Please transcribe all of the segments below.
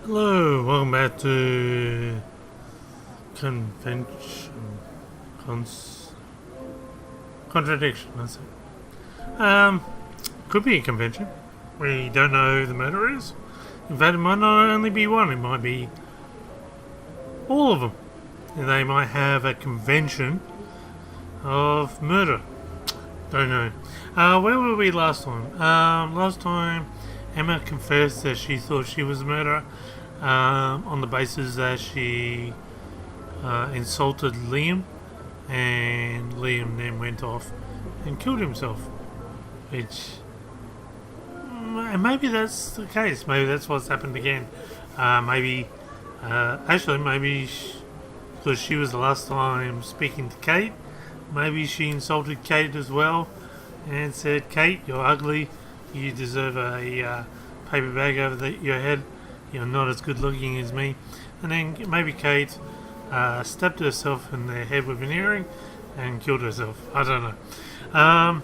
Hello, welcome back to Convention. Contradiction, that's it. Could be a convention. We don't know who the murderer is. In fact, it might not only be one, it might be all of them. And they might have a convention of murder. Don't know. Where were we last time? Last time Emma confessed that she thought she was the murderer on the basis that she insulted Liam, and Liam then went off and killed himself. Which, and maybe that's the case. Maybe that's what's happened again. Maybe, because she was the last time speaking to Kate, maybe she insulted Kate as well and said, "Kate, you're ugly. You deserve a paper bag over your head. You're not as good looking as me." And then maybe Kate stabbed herself in the head with an earring and killed herself. I don't know.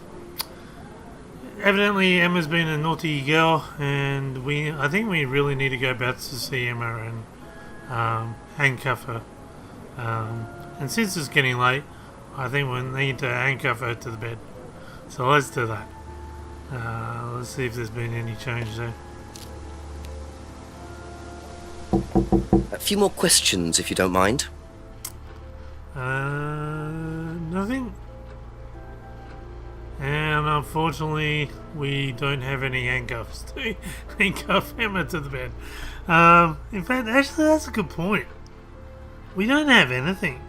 Evidently, Emma's been a naughty girl, and I think we really need to go back to see Emma and handcuff her. And since it's getting late, I think we need to handcuff her to the bed. So let's do that. Let's see if there's been any change there. A few more questions, if you don't mind. Nothing. And unfortunately, we don't have any handcuffs to handcuff Emma to the bed. In fact, actually, that's a good point. We don't have anything.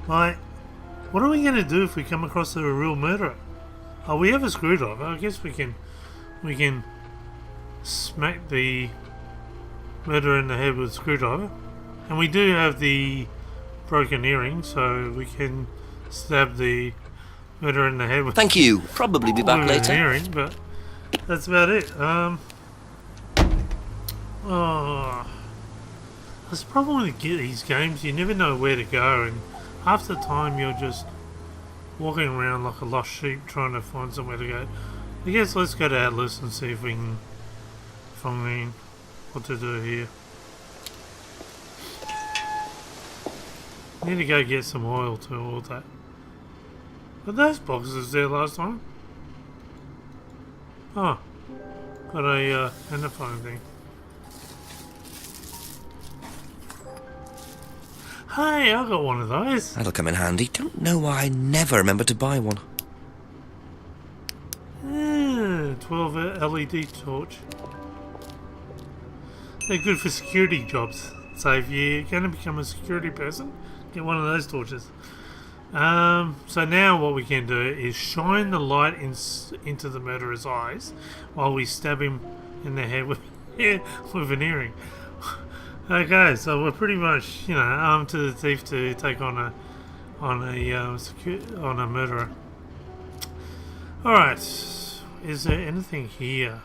Like, what are we going to do if we come across a real murderer? Oh, we have a screwdriver. I guess we can smack the murderer in the head with a screwdriver. And we do have the broken earring, so we can stab the murderer in the head with. Thank you. Probably be back later. An earring, but that's about it. That's the problem with these games. You never know where to go, and half the time you're just walking around like a lost sheep trying to find somewhere to go. I guess let's go to Atlas and see if we can find what to do here. Need to go get some oil to all that. But those boxes there last time. Oh, got a phone thing. Hey, I got one of those. That'll come in handy. Don't know why I never remember to buy one. 12 LED torch. They're good for security jobs. So if you're going to become a security person, get one of those torches. So now what we can do is shine the light into the murderer's eyes while we stab him in the head with an earring. Okay, so we're pretty much, armed to the teeth to take on a murderer. All right, is there anything here?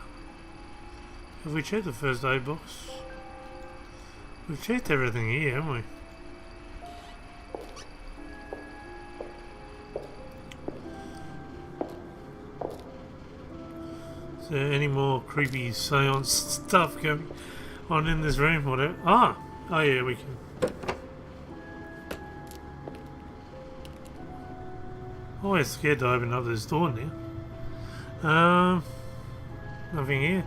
Have we checked the first aid box? We've checked everything here, haven't we? Is there any more creepy seance stuff going on in this room? Whatever. Oh yeah, we can. Always scared to open up this door now. Nothing here.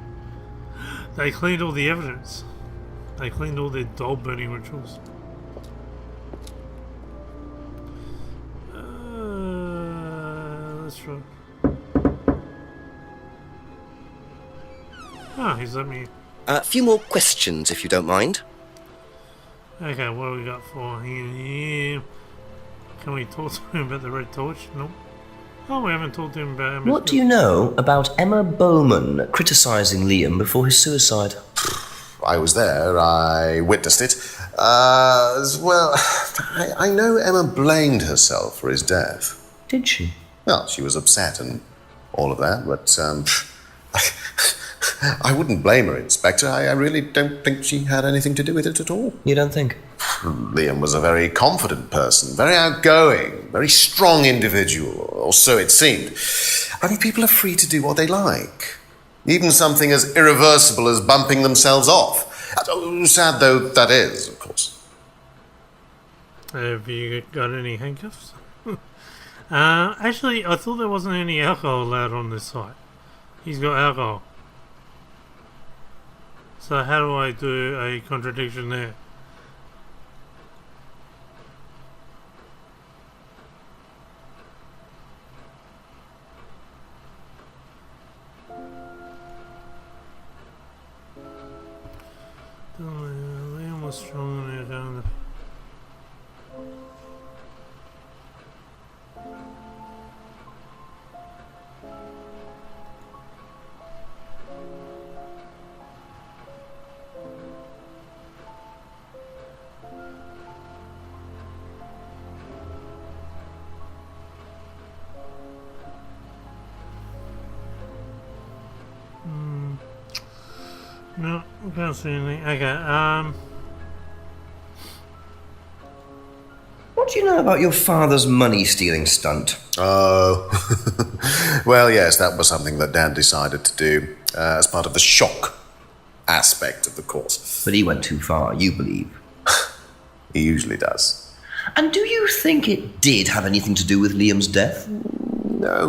They cleaned all the evidence. They cleaned all their doll burning rituals. Let's try. Oh, he's let me. A few more questions, if you don't mind. Okay, what do we got for him? Can we talk to him about the red torch? Nope. Oh, we haven't talked to him about Emma's. What do you know about Emma Bowman criticising Liam before his suicide? I was there. I witnessed it. Well, I know Emma blamed herself for his death. Did she? Well, she was upset and all of that, but I wouldn't blame her, Inspector. I really don't think she had anything to do with it at all. You don't think? Liam was a very confident person, very outgoing, very strong individual, or so it seemed. I mean, people are free to do what they like. Even something as irreversible as bumping themselves off. Sad though that is, of course. Have you got any handcuffs? Actually, I thought there wasn't any alcohol allowed on this site. He's got alcohol. So how do I do a contradiction there? Liam was strong in it. No, I can't see anything. Okay, What do you know about your father's money-stealing stunt? Oh, well, yes, that was something that Dad decided to do as part of the shock aspect of the course. But he went too far, you believe. He usually does. And do you think it did have anything to do with Liam's death? No.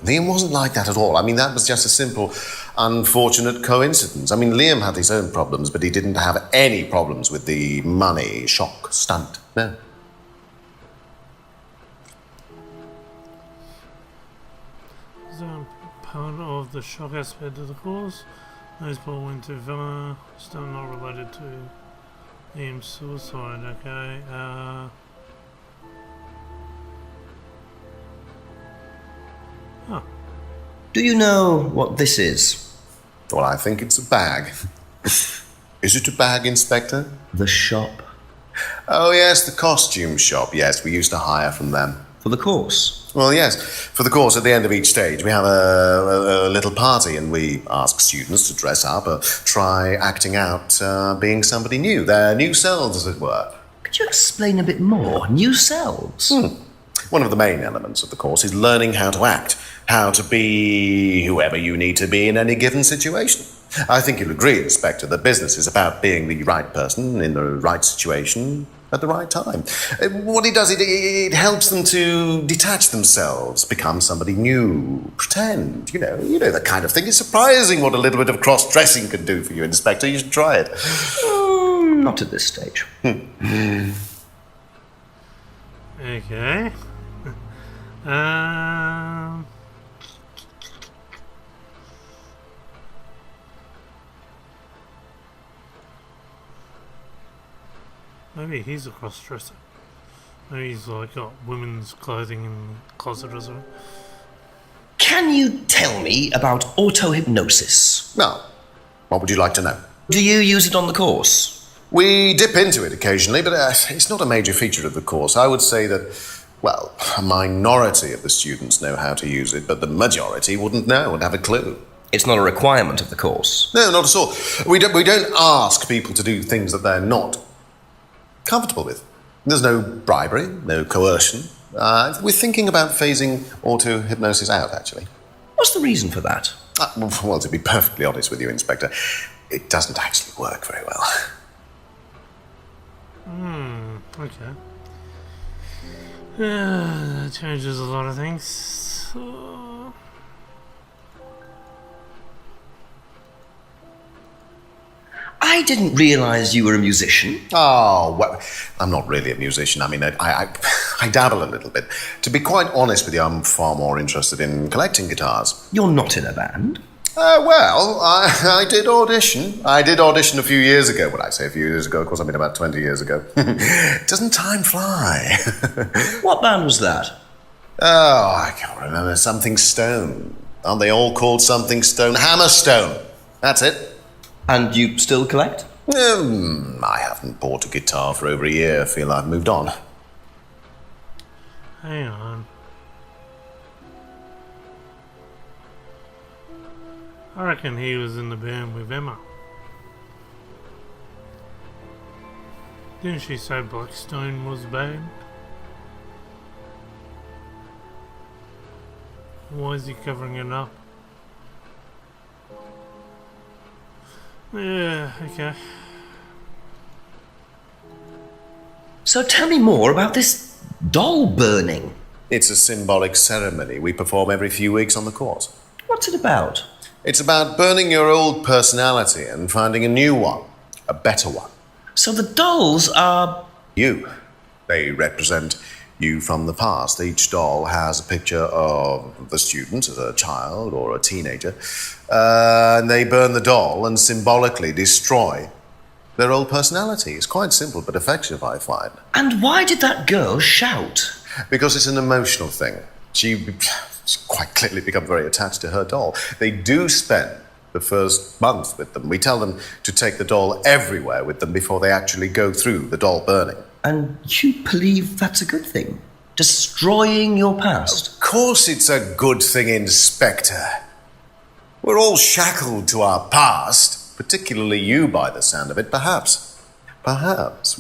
Liam wasn't like that at all. I mean, that was just a simple, unfortunate coincidence. I mean, Liam had his own problems, but he didn't have any problems with the money shock stunt. No. is that part of the shock aspect of the course? Those ball went too far. Still not related to Liam's suicide. Okay. Huh. Do you know what this is? Well, I think it's a bag. Is it a bag, Inspector? The shop. Oh, yes, the costume shop. Yes, we used to hire from them. For the course? Well, yes. For the course, at the end of each stage, we have a little party and we ask students to dress up or try acting out being somebody new, their new selves, as it were. Could you explain a bit more? New selves? One of the main elements of the course is learning how to act, how to be whoever you need to be in any given situation. I think you'll agree, Inspector, that business is about being the right person in the right situation at the right time. What it does, it helps them to detach themselves, become somebody new, pretend, you know that kind of thing. It's surprising what a little bit of cross-dressing can do for you, Inspector. You should try it. Not at this stage. Okay. Maybe he's a cross-dresser. Maybe he's like got women's clothing in the closet or something. Can you tell me about auto-hypnosis? Well, what would you like to know? Do you use it on the course? We dip into it occasionally, but it's not a major feature of the course. I would say that, well, a minority of the students know how to use it, but the majority wouldn't know and have a clue. It's not a requirement of the course. No, not at all. We don't ask people to do things that they're not comfortable with. There's no bribery, no coercion. We're thinking about phasing auto-hypnosis out, actually. What's the reason for that? Well, to be perfectly honest with you, Inspector, it doesn't actually work very well. Okay. That changes a lot of things. I didn't realise you were a musician. Oh, well, I'm not really a musician. I mean, I dabble a little bit. To be quite honest with you, I'm far more interested in collecting guitars. You're not in a band? Well, I did audition. I did audition a few years ago. When I say a few years ago, of course, I mean about 20 years ago. Doesn't time fly? What band was that? Oh, I can't remember. Something Stone. Aren't they all called Something Stone? Hammerstone. That's it. And you still collect? I haven't bought a guitar for over a year. I feel I've moved on. Hang on. I reckon he was in the band with Emma. Didn't she say Blackstone was bad? Why is he covering it up? Yeah, okay. So tell me more about this doll burning. It's a symbolic ceremony we perform every few weeks on the course. What's it about? It's about burning your old personality and finding a new one, a better one. So the dolls are... You. They represent you from the past. Each doll has a picture of the student as a child or a teenager. And they burn the doll and symbolically destroy their old personality. It's quite simple but effective, I find. And why did that girl shout? Because it's an emotional thing. She's quite clearly become very attached to her doll. They do spend the first month with them. We tell them to take the doll everywhere with them before they actually go through the doll burning. And you believe that's a good thing? Destroying your past? Of course it's a good thing, Inspector. We're all shackled to our past, particularly you by the sound of it. Perhaps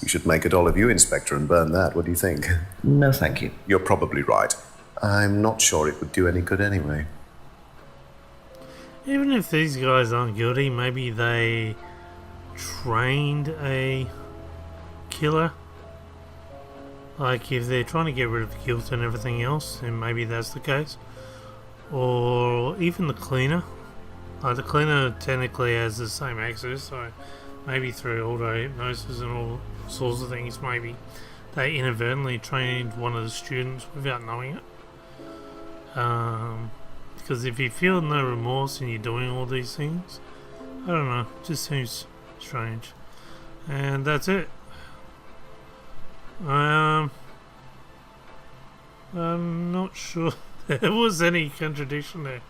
we should make a doll of you, Inspector, and burn that. What do you think? No, thank you. You're probably right. I'm not sure it would do any good anyway. Even if these guys aren't guilty, maybe they trained a killer. Like, if they're trying to get rid of guilt and everything else, then maybe that's the case. Or even the cleaner. Like, the cleaner technically has the same access, so maybe through auto-hypnosis and all sorts of things, maybe they inadvertently trained one of the students without knowing it. Because if you feel no remorse and you're doing all these things, I don't know, it just seems strange. And that's it. I'm not sure there was any contradiction there.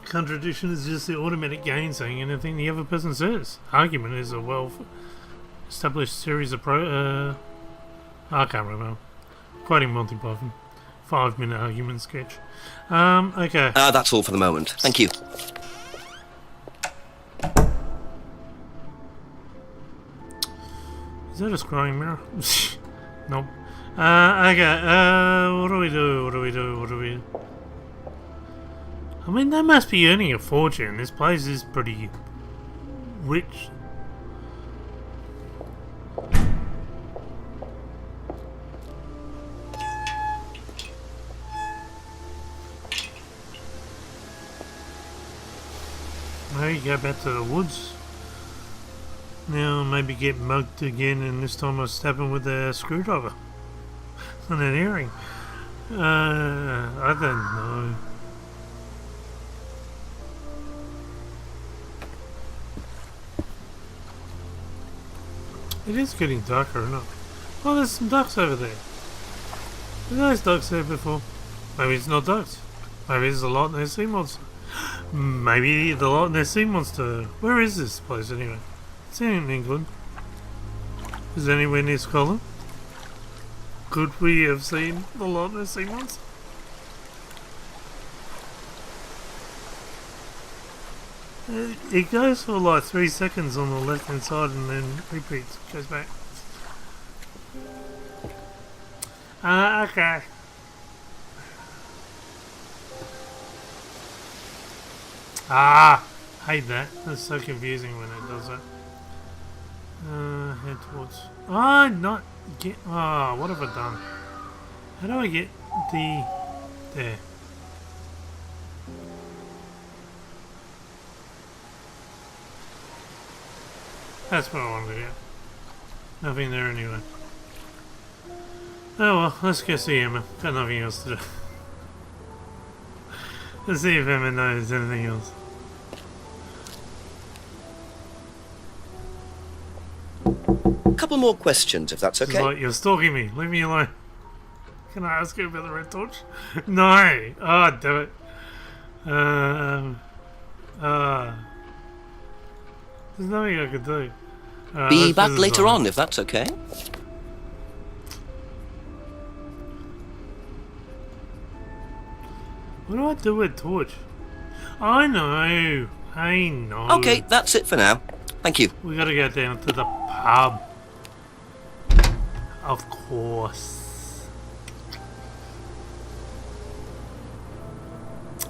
Contradiction is just the automatic gain saying anything the other person says. Argument is a well-established series of I can't remember. Quoting Monty Python. 5-minute argument sketch. Okay. That's all for the moment. Thank you. Is that a scrying mirror? Nope. Okay. What do we do? I mean, they must be earning a fortune. This place is pretty rich. Maybe go back to the woods. Now maybe get mugged again, and this time I'll stab him with a screwdriver and an earring. I don't know. It is getting darker, isn't it? Oh, there's some ducks over there. Were those ducks there before? Maybe it's not ducks. Maybe it's a Loch Ness sea monster. Maybe the Loch Ness sea monster. Where is this place anyway? It's in England. Is it anywhere near Scotland? Could we have seen the Loch Ness sea monster? It goes for like 3 seconds on the left hand side and then repeats, goes back. Okay. Hate that. That's so confusing when it does that. Head towards. Not get. What have I done? How do I get the. There. That's what I wanted to get. Nothing there anyway. Oh well, let's go see Emma. Got nothing else to do. Let's see if Emma knows anything else. A couple more questions, if that's It's okay. like, you're stalking me. Leave me alone. Can I ask you about the red torch? No! Oh, damn it. There's nothing I can do. Be back later on, if that's okay. What do I do with torch? I know. Okay, that's it for now. Thank you. We gotta go down to the pub. Of course.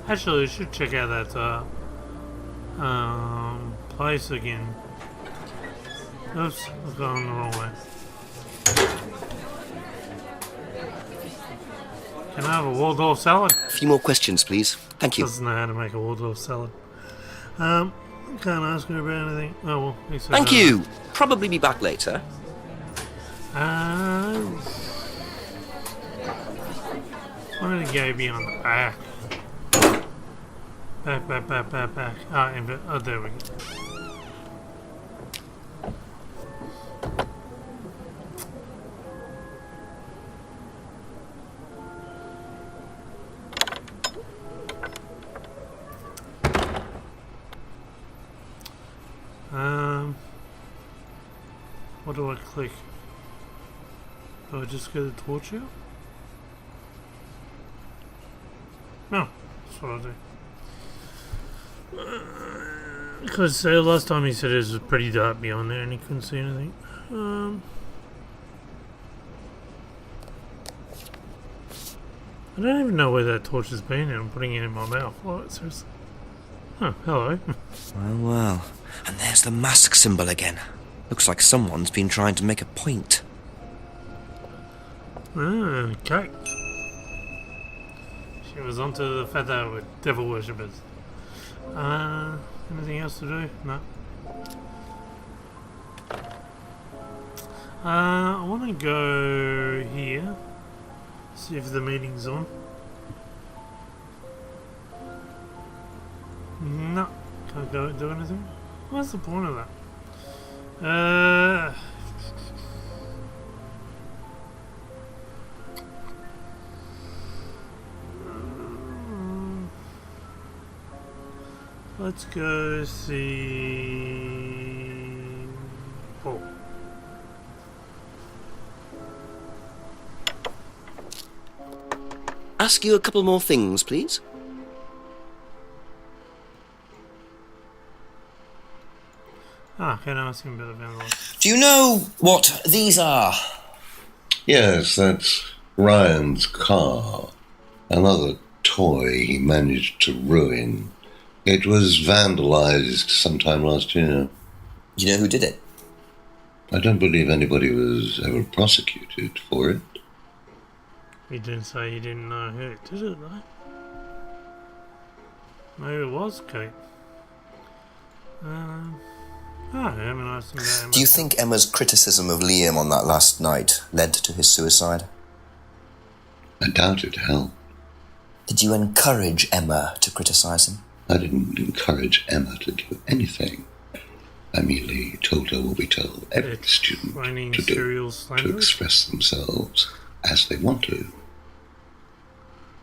Actually, we should check out that Place again. Oops, I've gone the wrong way. Can I have a Waldorf salad? A few more questions, please. Thank you. Doesn't know how to make a Waldorf salad. Can't ask her about anything. Oh well. He said, Thank you. Probably be back later. Why did it go beyond the back? Back. Oh, there we go. What do I click? Do I just get the torch out? No, that's what I'll do. Because last time he said it was pretty dark beyond there and he couldn't see anything. I don't even know where that torch has been and I'm putting it in my mouth. Oh, seriously. Oh, hello. Well. And there's the mask symbol again. Looks like someone's been trying to make a point. Okay. She was onto the feather with devil worshippers. Anything else to do? No. I want to go here. See if the meeting's on. No. Can't go do anything. What's the point of that? Let's go see Paul. Ask you a couple more things, please. Can I ask him a bit about that? Do you know what these are? Yes, that's Ryan's car. Another toy he managed to ruin. It was vandalized sometime last year. Do you know who did it? I don't believe anybody was ever prosecuted for it. He didn't say he didn't know who did it, though. Maybe it was Kate. I haven't asked him about him. Do you think Emma's criticism of Liam on that last night led to his suicide? I doubt it, Hal. Did you encourage Emma to criticise him? I didn't encourage Emma to do anything. I merely told her what we tell every student to do, to express themselves as they want to.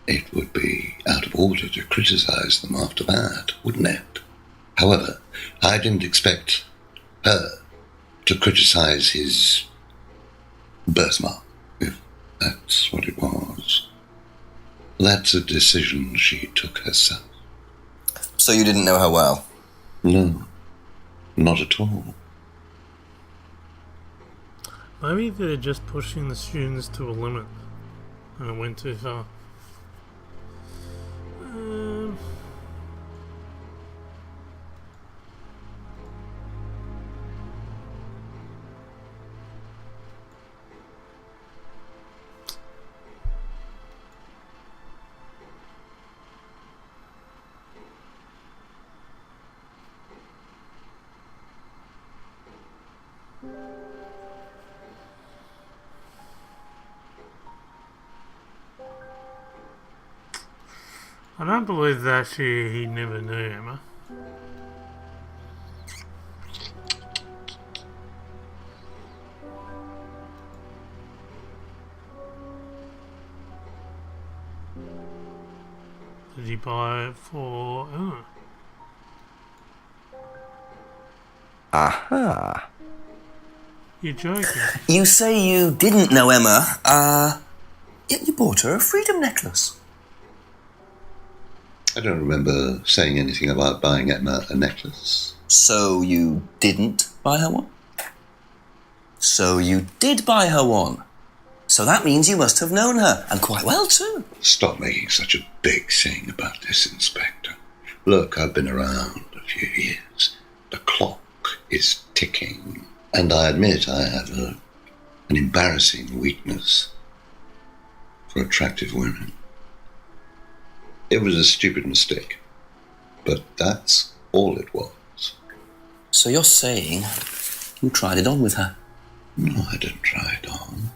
It would be out of order to criticize them after that, wouldn't it? However, I didn't expect her to criticize his birthmark, if that's what it was. That's a decision she took herself. So you didn't know her well? No, not at all. Maybe they're just pushing the students to a limit and it went too far. I don't believe that he never knew Emma. Did he buy it for Emma? Aha. You're joking. You say you didn't know Emma, yet you bought her a freedom necklace. I don't remember saying anything about buying Emma a necklace. So you didn't buy her one? So you did buy her one. So that means you must have known her, and quite well too. Stop making such a big thing about this, Inspector. Look, I've been around. a few years. The clock is ticking. And I admit I have an embarrassing weakness for attractive women. It was a stupid mistake, but that's all it was. So you're saying you tried it on with her? No, I didn't try it on.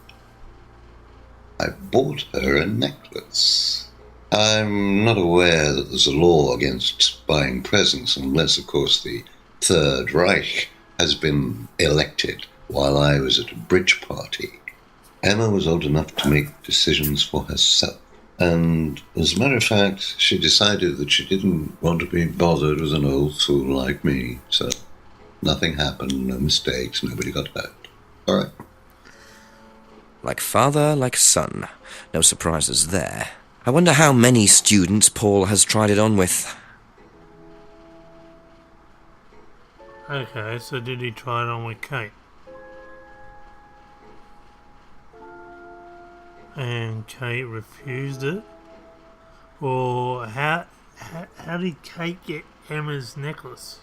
I bought her a necklace. I'm not aware that there's a law against buying presents unless, of course, the Third Reich has been elected while I was at a bridge party. Emma was old enough to make decisions for herself. And as a matter of fact, she decided that she didn't want to be bothered with an old fool like me. So nothing happened, no mistakes, nobody got hurt. All right. Like father, like son. No surprises there. I wonder how many students Paul has tried it on with. Okay, so did he try it on with Kate? And Kate refused it? Or how did Kate get Emma's necklace?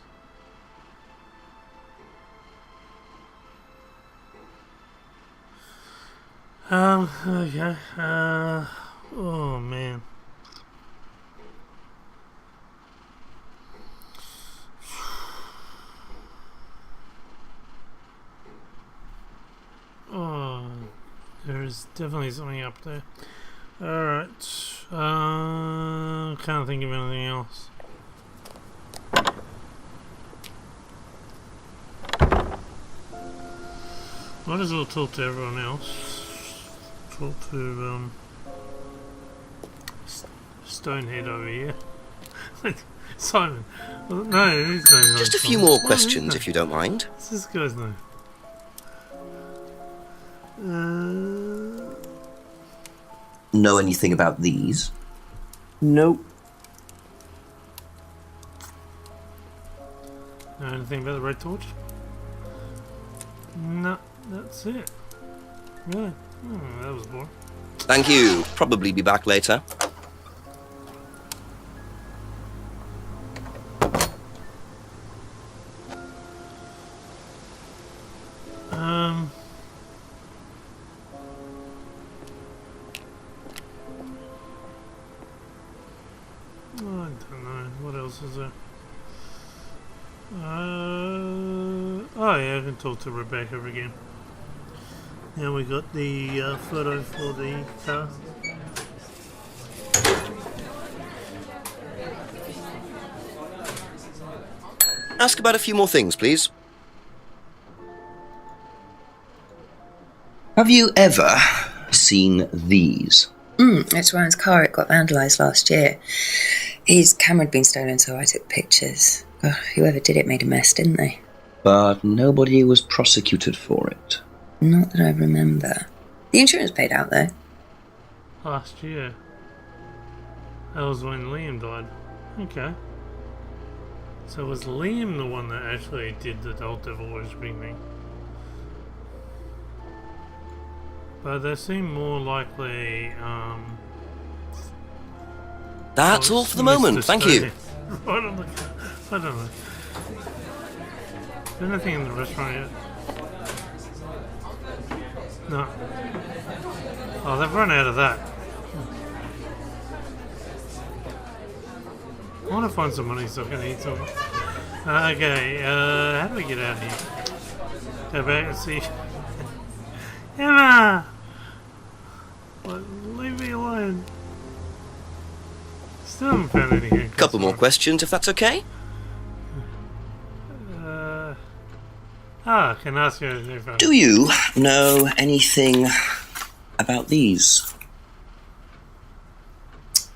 Okay. Oh man. Oh, there is definitely something up there. Alright. Can't think of anything else. Might as well talk to everyone else. Talk to Stonehead over here. Simon. No, his name. Just a few more questions, if you don't mind. What's this guy's name? Know anything about these? Nope. Know anything about the red torch? No, that's it. Really? Oh, that was boring. Thank you. Probably be back later. I don't know. What else is there? Oh yeah, I can talk to Rebecca again. Now we got the photo for the car. Ask about a few more things, please. Have you ever seen these? It's Ryan's car. It got vandalised last year. His camera had been stolen, so I took pictures. Oh, whoever did it made a mess, didn't they? But nobody was prosecuted for it. Not that I remember. The insurance paid out, though. Last year. That was when Liam died. Okay. So was Liam the one that actually did the Old Devil Wears Ring thing? But they seem more likely, That's all for the moment, thank you. Right on the... I don't know. Is there anything in the restaurant yet? No. Oh, they've run out of that. I want to find some money so I can eat something. Okay, how do we get out of here? Go back and see. Emma! Leave me alone. Still haven't found any handcuffs. Couple more questions, if that's okay? I can ask you if I... Do you know anything about these?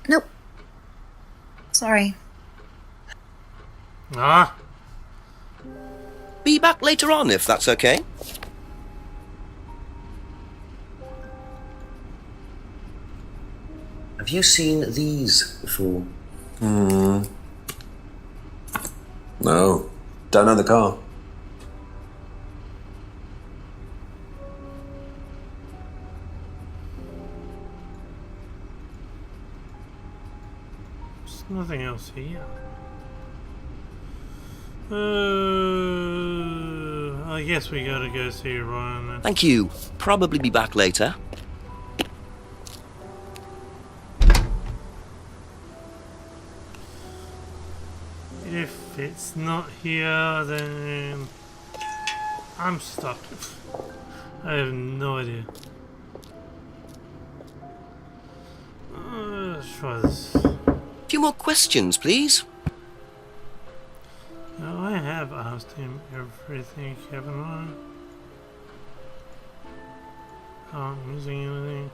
Nope. Sorry. Ah! Be back later on, if that's okay? Have you seen these before? No. Don't know the car. There's nothing else here. I guess we gotta go see Ryan then. Thank you. Probably be back later. If it's not here, then I'm stuck. I have no idea. Let's try this. A few more questions, please. Now, I have asked him everything, haven't I? I'm missing anything.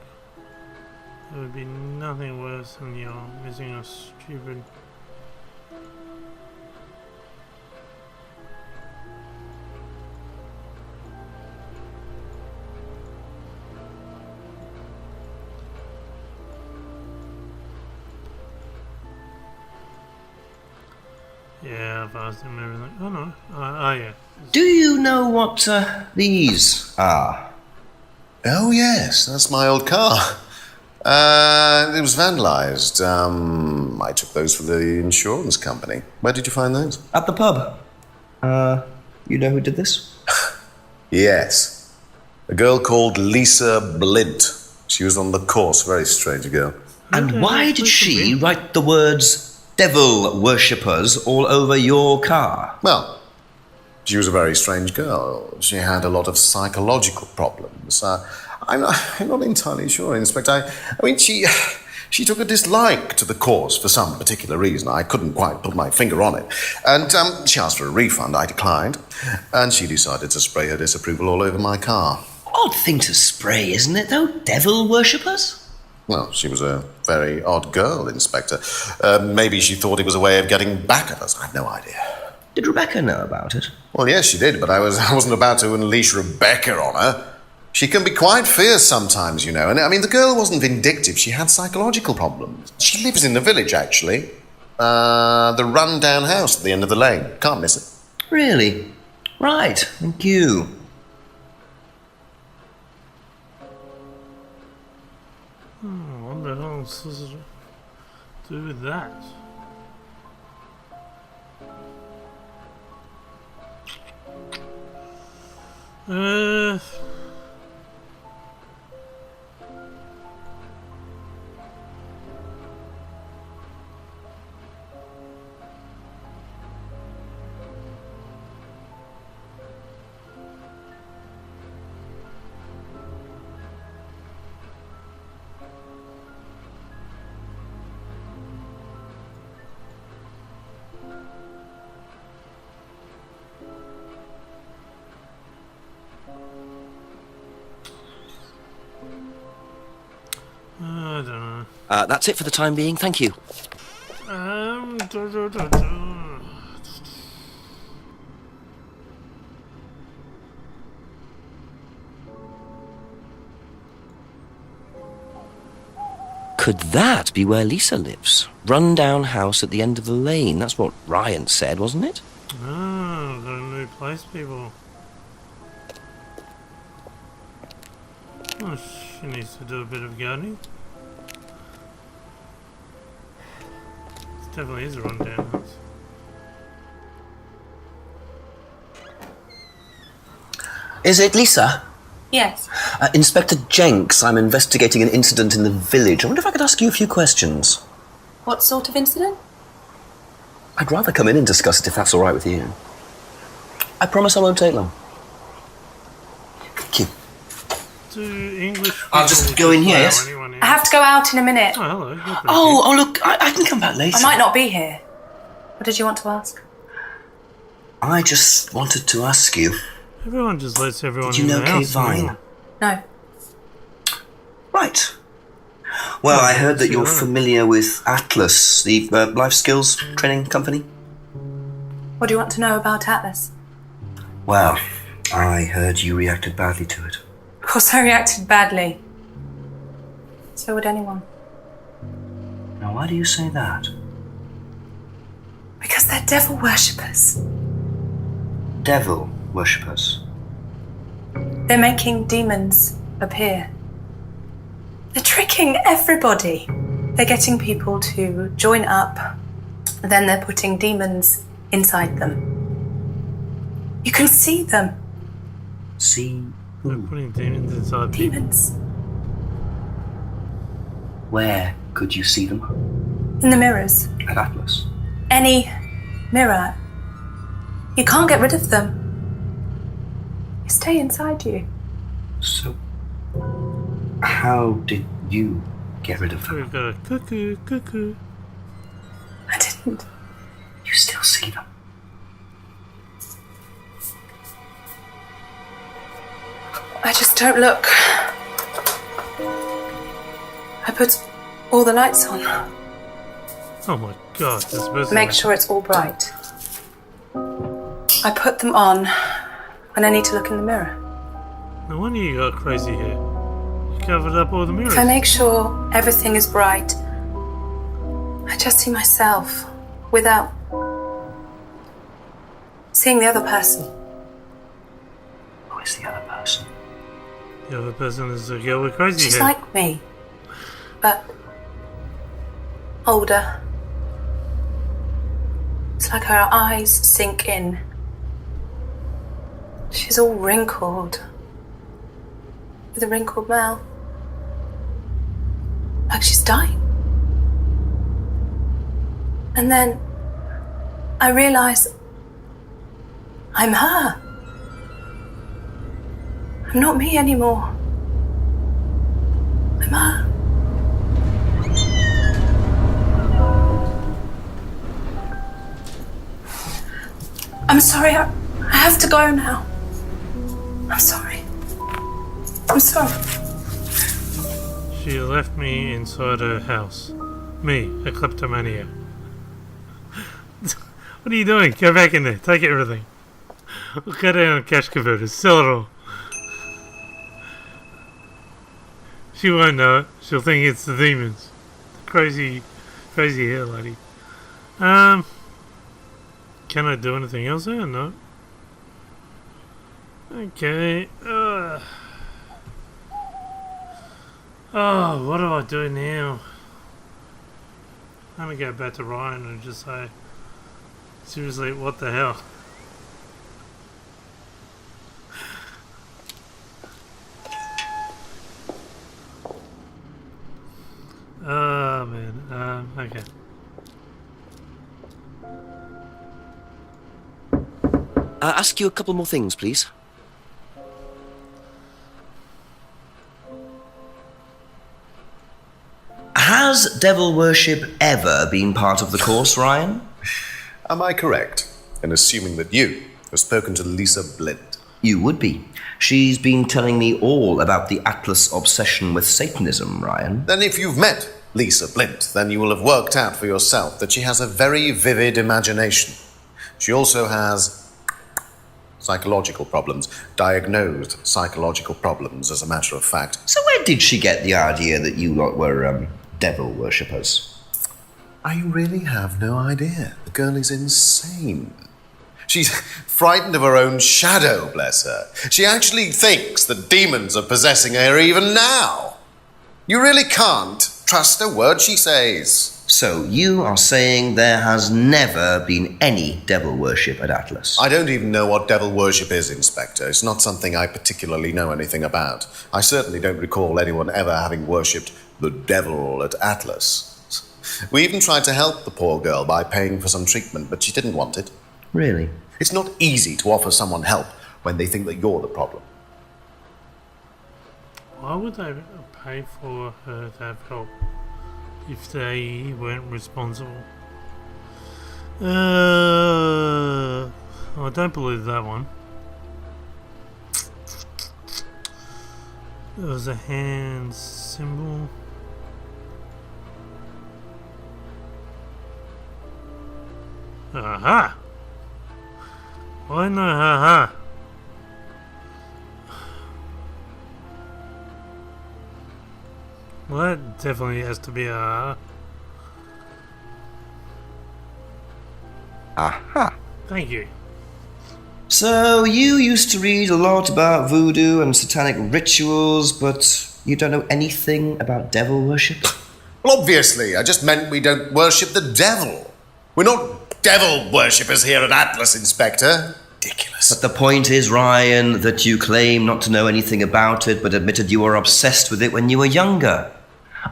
There would be nothing worse than you're missing a stupid. Yeah, I've asked him everything. Oh no. Yeah. Do you know what these are? Oh, yes, that's my old car. It was vandalised. I took those for the insurance company. Where did you find those? At the pub. You know who did this? Yes. A girl called Lisa Blint. She was on the course, very strange girl. And why did she write the words devil worshippers all over your car? Well, she was a very strange girl. She had a lot of psychological problems. I'm not entirely sure, Inspector. I mean, she took a dislike to the course for some particular reason. I couldn't quite put my finger on it. And she asked for a refund. I declined. And she decided to spray her disapproval all over my car. Odd thing to spray, isn't it, though? Devil worshippers? Well, she was a very odd girl, Inspector. Maybe she thought it was a way of getting back at us. I've no idea. Did Rebecca know about it? Well, yes, she did, but I wasn't about to unleash Rebecca on her. She can be quite fierce sometimes, you know. And I mean, the girl wasn't vindictive. She had psychological problems. She lives in the village, actually. The run-down house at the end of the lane. Can't miss it. Really? Right, thank you. What the hell does it do with that? I don't know. That's it for the time being, thank you. Could that be where Lisa lives? Run-down house at the end of the lane. That's what Ryan said, wasn't it? Oh, got a new place, people. Oh, she needs to do a bit of gardening. This definitely is a run-down house. Is it Lisa? Yes. Inspector Jenks, I'm investigating an incident in the village. I wonder if I could ask you a few questions. What sort of incident? I'd rather come in and discuss it if that's all right with you. I promise I won't take long. Thank you. Do English I'll just people go in here, allow yes? anyone in? I have to go out in a minute. Oh, hello. You're pretty Oh, look, I can come back later. I might not be here. What did you want to ask? I just wanted to ask you. cute. Everyone just lets everyone Did you in know the Kate house. Vine? No. Right. Well, I heard that you're familiar with Atlas, the life skills training company. What do you want to know about Atlas? Well, I heard you reacted badly to it. Of course I reacted badly. So would anyone. Now, why do you say that? Because they're devil worshippers. Devil worshippers. They're making demons appear. They're tricking everybody. They're getting people to join up, then they're putting demons inside them. You can see them. See They're who? putting demons inside people. Demons. Where could you see them? In the mirrors. At Atlas. Any mirror. You can't get rid of them. They stay inside you. So, how did you get rid of So we've got a cuckoo, cuckoo. I didn't. You still see them? I just don't look. I put all the lights on. Oh my god, that's supposed to Make sure it's all bright. I put them on when I need to look in the mirror. No wonder you got crazy hair. You covered up all the mirrors. If I make sure everything is bright, I just see myself without seeing the other person. Who is the other person? The other person is a girl with crazy She's hair. like me, but older. It's like her eyes sink in. She's all wrinkled, with a wrinkled mouth, like she's dying. And then I realise I'm her. I'm not me anymore. I'm her. I'm sorry, I have to go now. I'm sorry. I'm sorry. She left me inside her house. Me, a kleptomaniac. What are you doing? Go back in there. Take everything. We'll cut down on cash converters. Sell it all. She won't know it. She'll think it's the demons. The crazy hair lady. Can I do anything else there? No. Okay. Oh, what do I do now? I'm gonna go back to Ryan and just say, seriously, what the hell? Oh man. Okay. Ask you a couple more things, please. Has devil worship ever been part of the course, Ryan? Am I correct in assuming that you have spoken to Lisa Blint? You would be. She's been telling me all about the Atlas obsession with Satanism, Ryan. Then if you've met Lisa Blint, then you will have worked out for yourself that she has a very vivid imagination. She also has psychological problems, diagnosed psychological problems, as a matter of fact. So where did she get the idea that you lot were, devil worshippers? I really have no idea. The girl is insane. She's frightened of her own shadow, bless her. She actually thinks that demons are possessing her even now. You really can't trust a word she says. So you are saying there has never been any devil worship at Atlas? I don't even know what devil worship is, Inspector. It's not something I particularly know anything about. I certainly don't recall anyone ever having worshipped the devil at Atlas. We even tried to help the poor girl by paying for some treatment, but she didn't want it. Really? It's not easy to offer someone help when they think that you're the problem. Why would they pay for her to have help if they weren't responsible? I don't believe that one. There was a hand symbol. Aha! Why no haha? Well, that definitely has to be a Aha. Thank you. So you used to read a lot about voodoo and satanic rituals, but you don't know anything about devil worship? Well, obviously, I just meant we don't worship the devil. We're not devil worshippers here at Atlas, Inspector. ridiculous. But the point is, Ryan, that you claim not to know anything about it, but admitted you were obsessed with it when you were younger.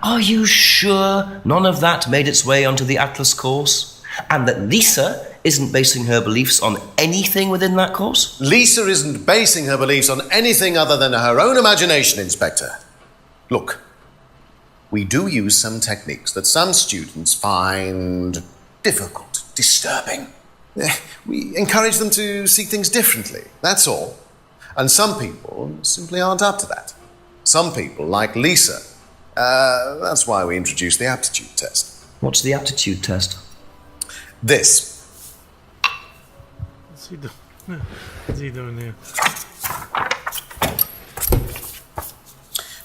Are you sure none of that made its way onto the Atlas course? And that Lisa isn't basing her beliefs on anything within that course? Lisa isn't basing her beliefs on anything other than her own imagination, Inspector. Look, we do use some techniques that some students find difficult, disturbing. We encourage them to see things differently, that's all. And some people simply aren't up to that. Some people, like Lisa, that's why we introduced the aptitude test. What's the aptitude test? This. What's he doing there?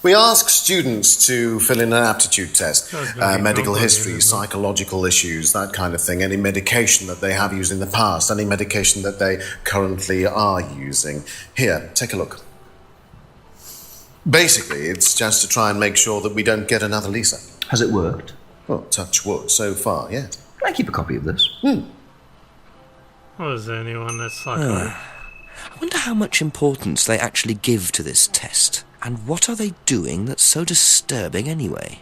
We ask students to fill in an aptitude test, medical history, psychology, psychological issues, that kind of thing, any medication that they have used in the past, any medication that they currently are using. Here, take a look. Basically, it's just to try and make sure that we don't get another Lisa. Has it worked? Well, touch wood, so far, yes. Can I keep a copy of this? Well, is there anyone that's like that? I wonder how much importance they actually give to this test. And what are they doing that's so disturbing anyway?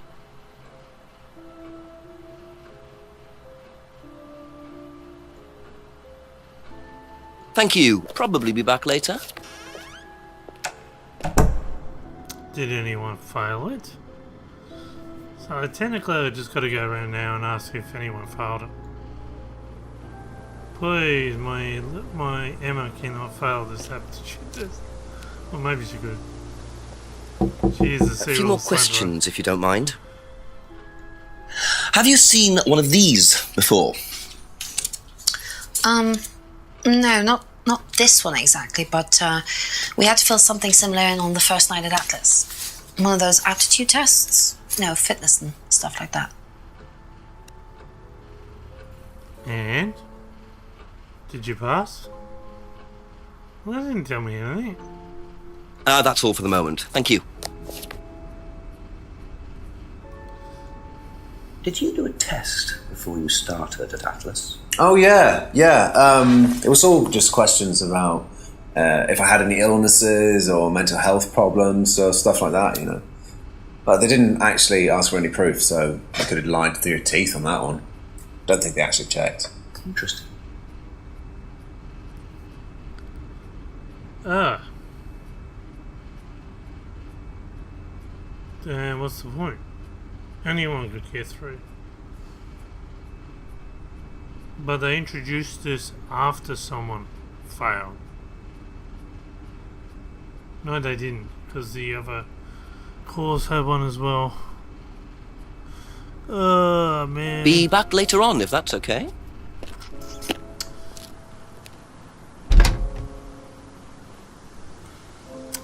Thank you. Probably be back later. Did anyone fail it? So technically I just got to go around now and ask if anyone failed it. Please, my Emma cannot fail this aptitude test. Or maybe she could. She is A few more questions, if you don't mind. Have you seen one of these before? No, not this one exactly, but we had to fill something similar in on the first night at Atlas. One of those aptitude tests? No, fitness and stuff like that. And? Did you pass? Well, that didn't tell me anything. That's all for the moment. Thank you. Did you do a test before you started at Atlas? Oh, yeah. It was all just questions about if I had any illnesses or mental health problems or stuff like that, you know. But they didn't actually ask for any proof, so you could have lied through your teeth on that one. Don't think they actually checked. Interesting. Then what's the point? Anyone could get through. But they introduced this after someone failed. No, they didn't, because the other course had one as well. Oh, man. Be back later on, if that's okay.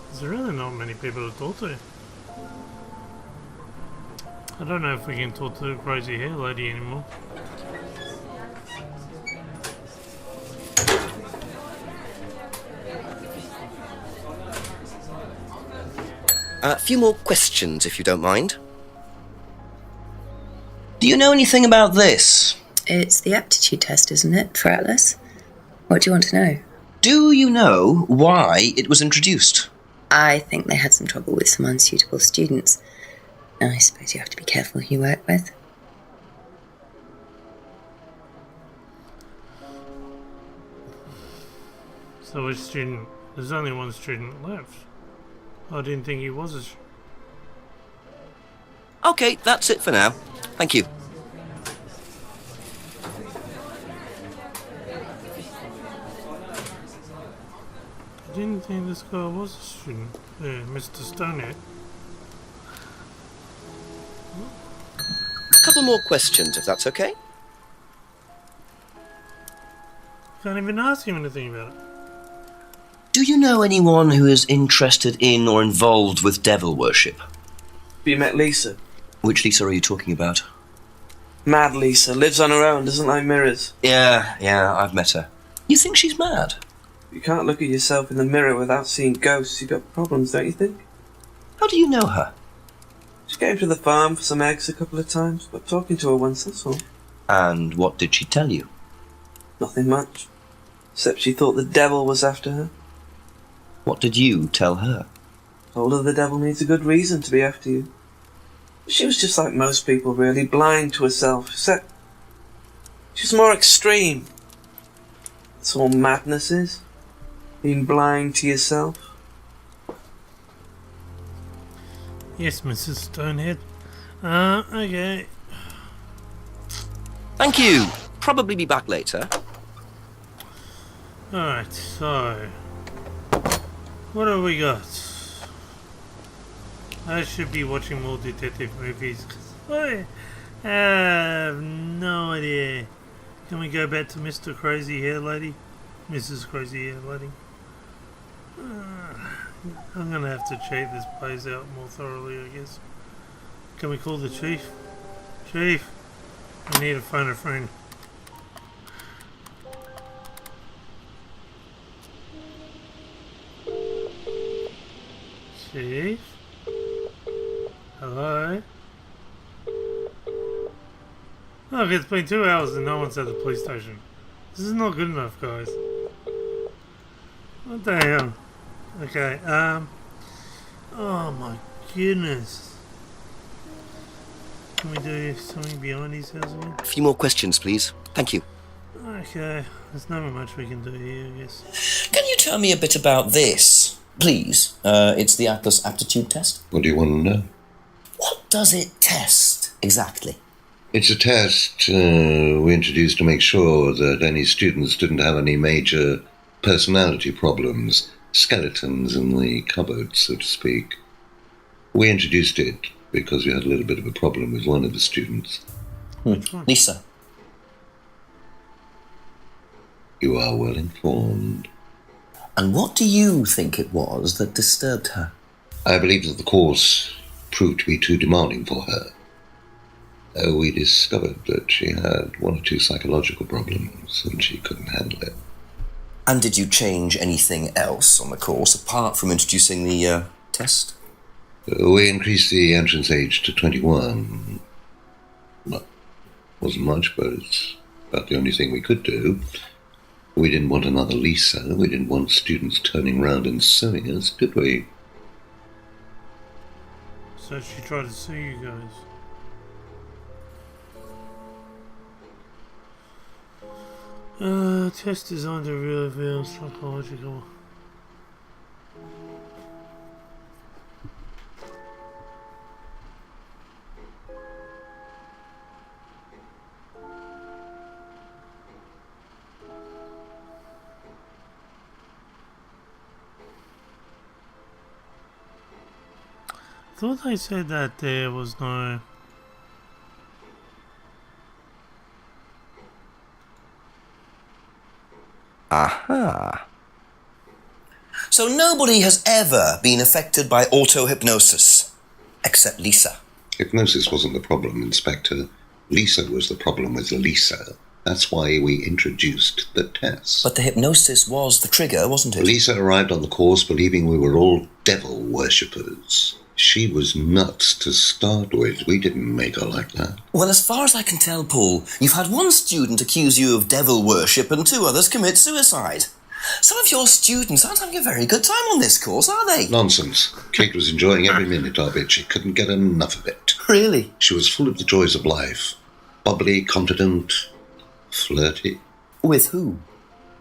There's really not many people to talk to. I don't know if we can talk to the crazy hair lady anymore. A few more questions, if you don't mind. Do you know anything about this? It's the aptitude test, isn't it, for Atlas? What do you want to know? Do you know why it was introduced? I think they had some trouble with some unsuitable students. I suppose you have to be careful who you work with. So which student? There's only one student left. I didn't think he was a Okay, that's it for now. Thank you. I didn't think this guy was a student. Mr. Stonehead. A couple more questions, if that's okay. Can't even ask him anything about it. Do you know anyone who is interested in or involved with devil worship? You met Lisa? Which Lisa are you talking about? Mad Lisa. Lives on her own, doesn't like mirrors. Yeah, I've met her. You think she's mad? You can't look at yourself in the mirror without seeing ghosts. You've got problems, don't you think? How do you know her? She came to the farm for some eggs a couple of times, but talking to her once, that's all. And what did she tell you? Nothing much. Except she thought the devil was after her. What did you tell her? Told her the devil needs a good reason to be after you. She was just like most people, really, blind to herself, except she was more extreme. That's all madness is. Being blind to yourself. Yes, Mrs. Stonehead. Okay. Thank you. Probably be back later. Alright, so... what have we got? I should be watching more detective movies, because I have no idea. Can we go back to Mr. Crazy Hair Lady? Mrs. Crazy Hair Lady? I'm gonna have to check this place out more thoroughly, I guess. Can we call the chief? Chief, I need to phone a friend. Chief? Hello? Look, it's been 2 hours and no one's at the police station. This is not good enough, guys. What the hell? Okay, oh my goodness. Can we do something behind his house again? A few more questions, please. Thank you. Okay, there's not much we can do here, I guess. Can you tell me a bit about this, please? It's the Atlas aptitude test. What do you want to know? What does it test, exactly? It's a test we introduced to make sure that any students didn't have any major personality problems, skeletons in the cupboard, so to speak. We introduced it because we had a little bit of a problem with one of the students. Which one? Lisa. You are well informed. And what do you think it was that disturbed her? I believe that the course proved to be too demanding for her. We discovered that she had 1 or 2 psychological problems and she couldn't handle it. And did you change anything else on the course apart from introducing the test? We increased the entrance age to 21. Well, wasn't much, but it's about the only thing we could do. We didn't want another Lisa. We didn't want students turning round and suing us, did we? So she tried to sue you guys. Test designed to reveal psychological. I thought they said that there was no. Aha. So nobody has ever been affected by auto-hypnosis, except Lisa. Hypnosis wasn't the problem, Inspector. Lisa was the problem with Lisa. That's why we introduced the test. But the hypnosis was the trigger, wasn't it? Lisa arrived on the course believing we were all devil worshippers. She was nuts to start with. We didn't make her like that. Well, as far as I can tell, Paul, you've had 1 student accuse you of devil worship and 2 others commit suicide. Some of your students aren't having a very good time on this course, are they? Nonsense. Kate was enjoying every minute of it. She couldn't get enough of it. Really? She was full of the joys of life. Bubbly, confident, flirty. With who?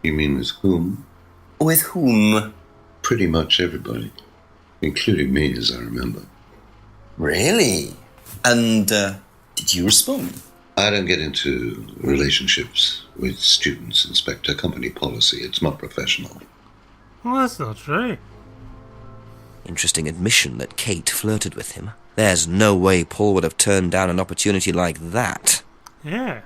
You mean with whom? With whom? Pretty much everybody. Including me, as I remember. Really? And, did you respond? I don't get into relationships with students, Inspector. Company policy. It's not professional. Well, that's not true. Interesting admission that Kate flirted with him. There's no way Paul would have turned down an opportunity like that. Yeah.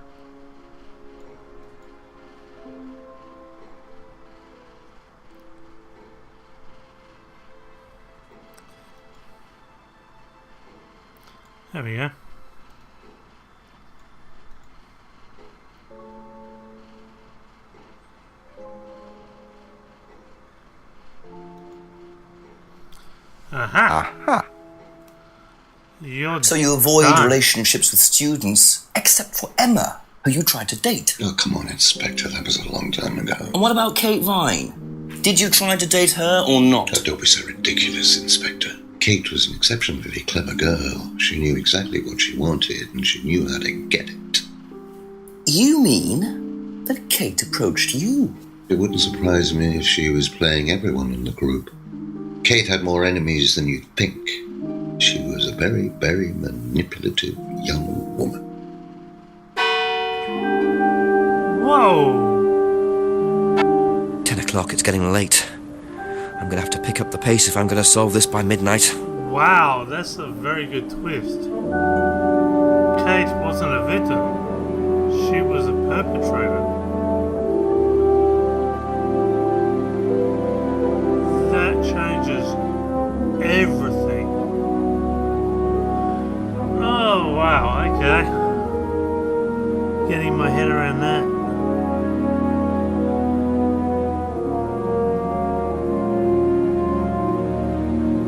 There we go. Aha! Aha! So you avoid relationships with students, except for Emma, who you tried to date. Oh, come on, Inspector, that was a long time ago. And what about Kate Vine? Did you try to date her or not? Oh, don't be so ridiculous, Inspector. Kate was an exceptionally clever girl. She knew exactly what she wanted, and she knew how to get it. You mean that Kate approached you? It wouldn't surprise me if she was playing everyone in the group. Kate had more enemies than you'd think. She was a very, very manipulative young woman. Whoa! 10 o'clock, it's getting late. I'm gonna have to pick up the pace if I'm gonna solve this by midnight. Wow, that's a very good twist. Kate wasn't a victim. She was a perpetrator. That changes everything. Oh, wow, okay. Getting my head around that.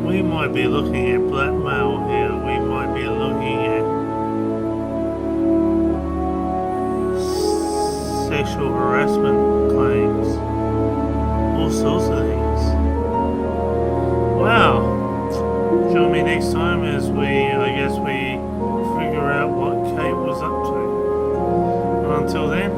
We might be looking at blackmail here. We might be looking at sexual harassment claims. All sorts of things. Wow. Join me next time as we figure out what Kate was up to. Until then,